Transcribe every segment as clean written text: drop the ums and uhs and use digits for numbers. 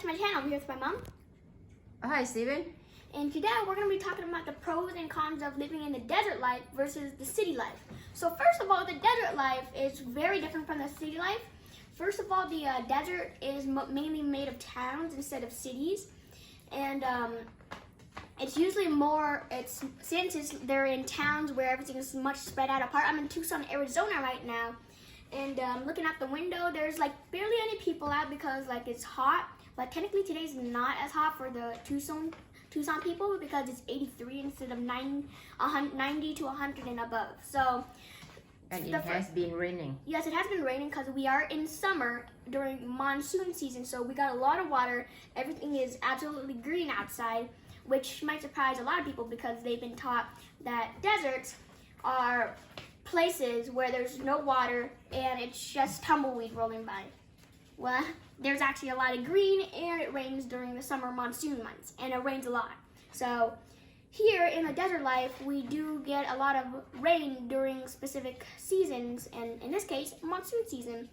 back to my channel. I'm here with my mom. Hi, Steven. And today we're going to be talking about the pros and cons of living in the desert life versus the city life. So first of all, the desert life is very different from the city life. First of all, the desert is mainly made of towns instead of cities. And it's usually more, since they're in towns where everything is much spread out apart. I'm in Tucson, Arizona right now. And looking out the window, there's like barely any people out because like it's hot. But technically today's not as hot for the Tucson people because it's 83 instead of 90 to 100 and above. So. And it has been raining. Yes, it has been raining because we are in summer during monsoon season. So we got a lot of water. Everything is absolutely green outside, which might surprise a lot of people because they've been taught that deserts are places where there's no water and it's just tumbleweed rolling by. Well, there's actually a lot of green and it rains during the summer monsoon months, and it rains a lot. So here in the desert life, we do get a lot of rain during specific seasons, and in this case, monsoon season.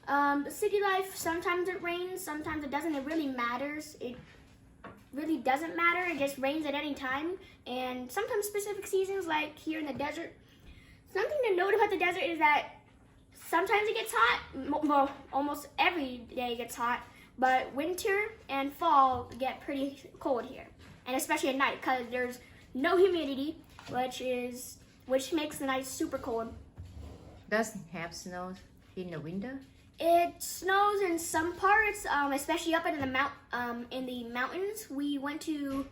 The city life, sometimes it rains, sometimes it doesn't. It really matters. It really doesn't matter. It just rains at any time, and sometimes specific seasons, like here in the desert. Something to note about the desert is that sometimes it gets hot. Well, almost every day it gets hot, but winter and fall get pretty cold here. And especially at night, because there's no humidity, which makes the night super cold. Does it have snow in the winter? It snows in some parts, especially up in the mountains. We went to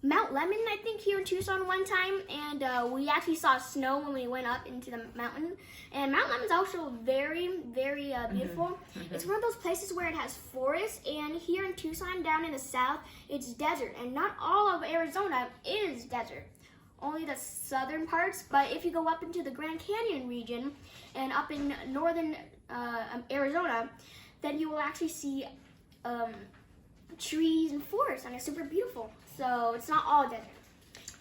Mount Lemmon, I think, here in Tucson one time, and we actually saw snow when we went up into the mountain. And Mount Lemmon's also very, very beautiful. It's one of those places where it has forests, and here in Tucson, down in the south, it's desert. And not all of Arizona is desert, only the southern parts. But if you go up into the Grand Canyon region and up in northern Arizona, then you will actually see trees and forests, and it's super beautiful. So it's not all desert.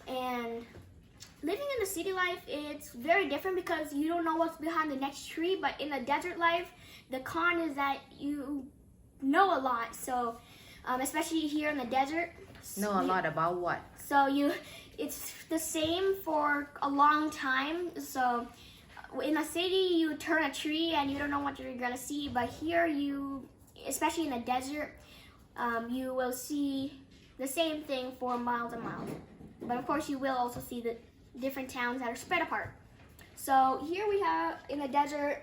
And living in the city life, it's very different because you don't know what's behind the next tree. But in the desert life, the con is that you know a lot. So especially here in the desert. Know a lot about what? So it's the same for a long time. So in a city, you turn a tree and you don't know what you're gonna see. But here, especially in the desert, you will see the same thing for miles and miles. But of course, you will also see the different towns that are spread apart. So here we have, in the desert,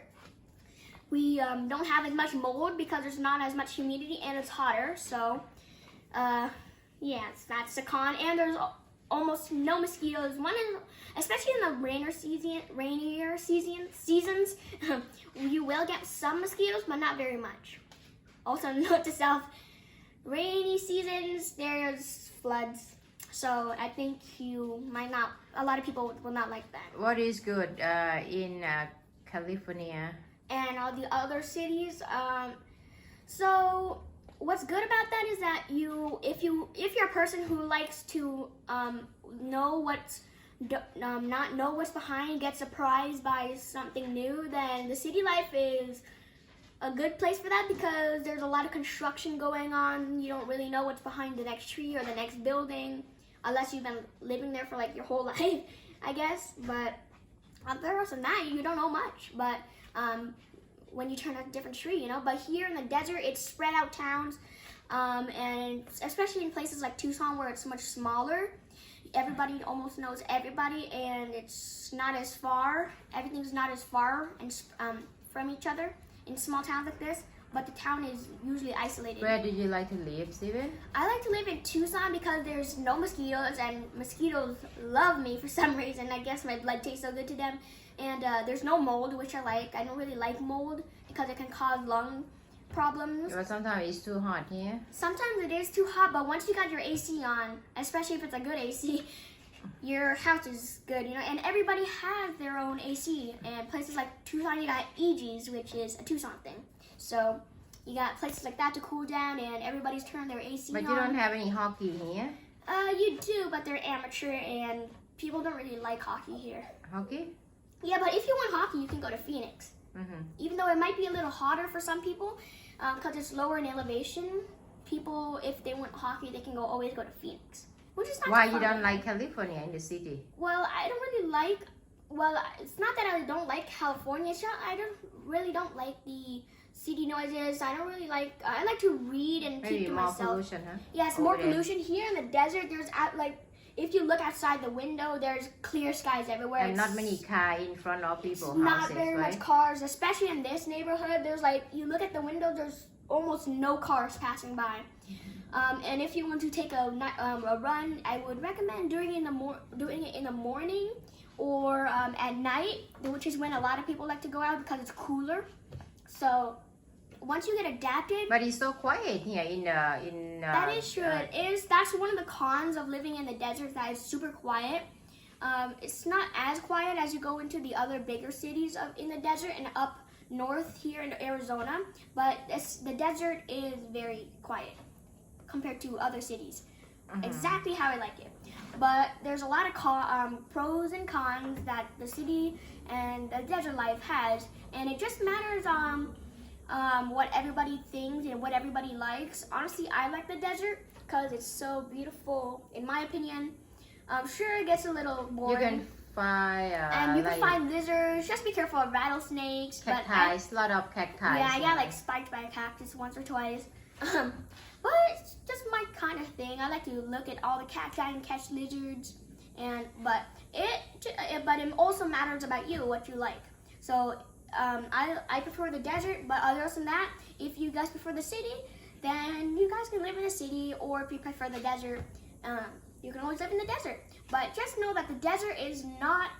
we don't have as much mold because there's not as much humidity and it's hotter. So yes, that's the con. And there's almost no mosquitoes. Especially in the rainier seasons, you will get some mosquitoes, but not very much. Also, note to self, rainy seasons, there's floods. So I think a lot of people will not like that. What is good in California? And all the other cities. So what's good about that is that if you're a person who likes to not know what's behind, get surprised by something new, then the city life is a good place for that because there's a lot of construction going on. You don't really know what's behind the next tree or the next building unless you've been living there for like your whole life, I guess. But other than that, you don't know much. But when you turn a different tree, you know. But here in the desert, it's spread out towns, and especially in places like Tucson where it's much smaller, everybody almost knows everybody, and it's not as far. Everything's not as far from each other in small towns like this, but the town is usually isolated. Where do you like to live, Steven? I like to live in Tucson because there's no mosquitoes, and mosquitoes love me for some reason. I guess my blood tastes so good to them. And there's no mold, which I like. I don't really like mold because it can cause lung problems. But sometimes it's too hot here. Sometimes it is too hot, but once you got your AC on, especially if it's a good AC, your house is good, you know. And everybody has their own AC. And places like Tucson, you got EGs, which is a Tucson thing. So you got places like that to cool down, and everybody's turned their AC on. But you don't have any hockey here? You do, but they're amateur, and people don't really like hockey here. Hockey? Yeah, but if you want hockey, you can go to Phoenix. Even though it might be a little hotter for some people, because it's lower in elevation. people, if they want hockey, they can always go to Phoenix, which is not Why too you far don't away. like California in the city? Well, I don't really like. Well, it's not that I don't like California. It's just I don't like the city noises. I don't really like. I like to read and Maybe keep to more myself. pollution, huh? Yes, over more there. pollution here in the desert. There's like if you look outside the window, there's clear skies everywhere. And not It's many cars in front of people's not houses, very right? much cars, especially in this neighborhood. There's like you look at the window. There's almost no cars passing by. And if you want to take a run, I would recommend doing it in the morning or at night, which is when a lot of people like to go out because it's cooler. So once you get adapted, But it's so quiet here in that is true. That's one of the cons of living in the desert. That is super quiet. It's not as quiet as you go into the other bigger cities in the desert and up north here in Arizona. But the desert is very quiet compared to other cities. Exactly how I like it. But there's a lot of pros and cons that the city and the desert life has, and it just matters what everybody thinks and what everybody likes. Honestly, I like the desert because it's so beautiful, in my opinion. Sure, it gets a little boring. You can find and you like can find lizards. Just be careful of rattlesnakes. cacti, lot of cacti. Yeah, I got like spiked by a cactus once or twice. But it's just my kind of thing. I like to look at all the cacti and catch lizards. But it also matters about you, what you like. So I prefer the desert, but other than that, if you guys prefer the city, then you guys can live in the city, or if you prefer the desert, you can always live in the desert. But just know that the desert is not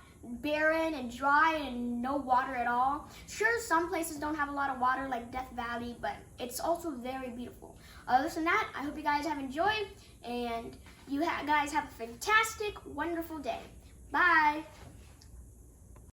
barren and dry and no water at all. Sure, some places don't have a lot of water like Death Valley, but it's also very beautiful. Other than that, I hope you guys have enjoyed, and you guys have a fantastic, wonderful day. Bye!